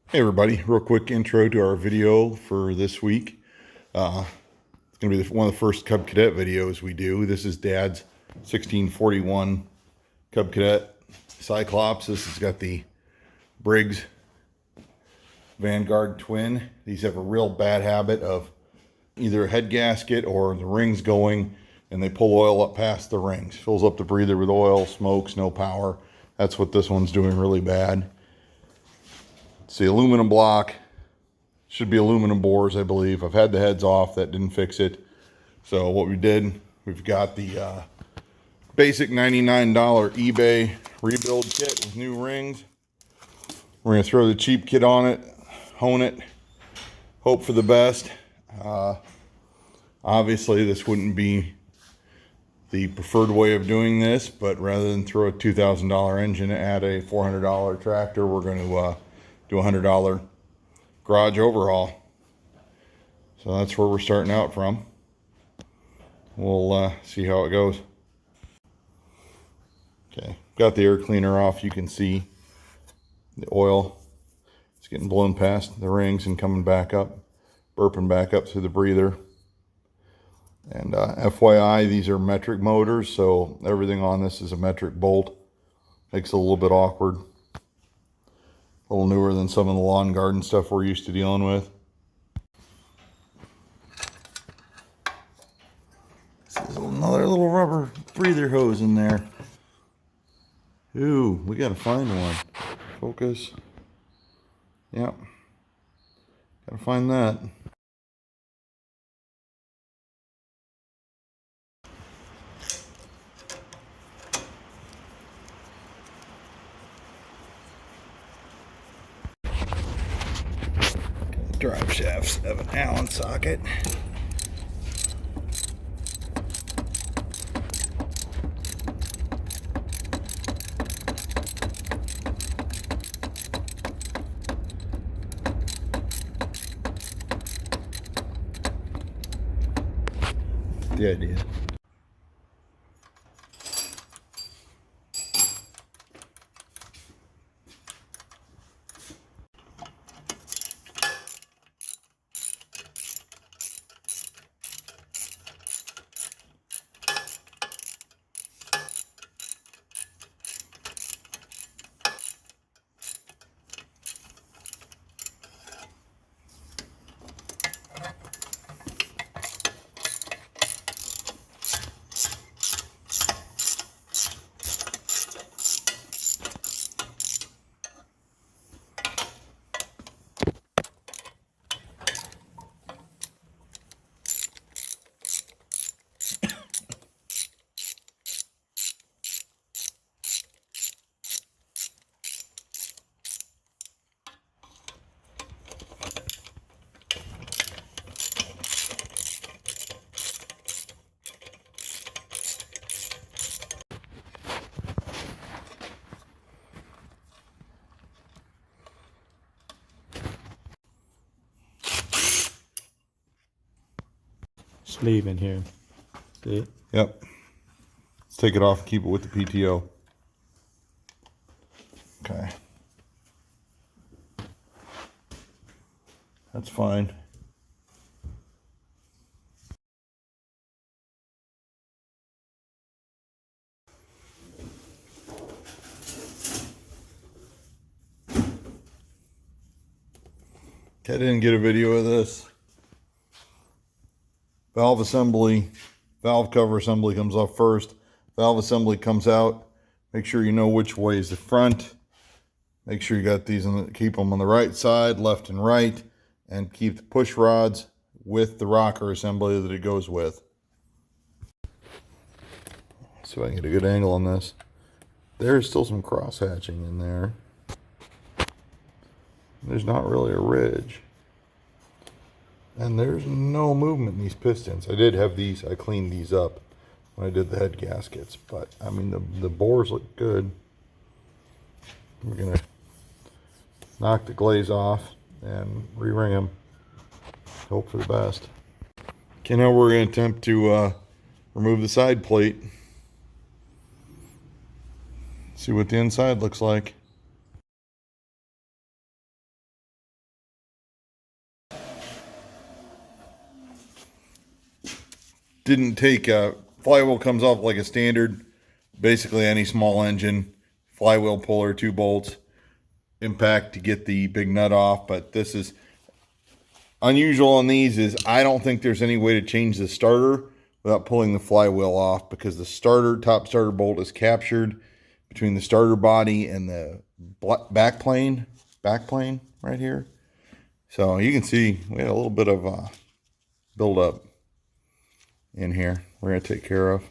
Hey everybody, real quick intro to our video for this week. It's going to be one of the first Cub Cadet videos we do. This is Dad's 1641 Cub Cadet Cyclops. This has got the Briggs Vanguard twin. These have a real bad habit of either a head gasket or the rings going and they pull oil up past the rings. Fills up the breather with oil, smokes, no power. That's what this one's doing really bad. It's the aluminum block. Should be aluminum bores, I believe. I've had the heads off. That didn't fix it. So what we did, we've got the basic $99 eBay rebuild kit with new rings. We're going to throw the cheap kit on it, hone it, hope for the best. Obviously, this wouldn't be the preferred way of doing this, but rather than throw a $2,000 engine at a $400 tractor, we're going to do a $100 garage overhaul. So that's where we're starting out from. We'll see how it goes. Okay, got the air cleaner off. You can see the oil. It's getting blown past the rings and coming back up, burping back up through the breather. And FYI, these are metric motors, so everything on this is a metric bolt. Makes it a little bit awkward. A little newer than some of the lawn garden stuff we're used to dealing with. There's another little rubber breather hose in there. Ooh, we gotta find one. Focus. Yep. Gotta find that. Drive shafts have an Allen socket. The idea. Sleeve in here. See it? Yep. Let's take it off and keep it with the PTO. Okay. That's fine. I didn't get a video of this. Valve assembly, valve cover assembly comes off first. Valve assembly comes out. Make sure you know which way is the front. Make sure you got these keep them on the right side, left and right, and keep the push rods with the rocker assembly that it goes with. See if I can get a good angle on this. There's still some cross hatching in there. There's not really a ridge. And there's no movement in these pistons. I did have these, I cleaned these up when I did the head gaskets, but I mean, the bores look good. We're gonna knock the glaze off and re-ring them. Hope for the best. Okay, now we're gonna attempt to remove the side plate. See what the inside looks like. didn't take, flywheel comes off like a standard, basically any small engine, flywheel puller, 2 bolts, impact to get the big nut off. But this is unusual on these is I don't think there's any way to change the starter without pulling the flywheel off, because the top starter bolt is captured between the starter body and the back plane right here. So you can see we had a little bit of build up in here we're going to take care of.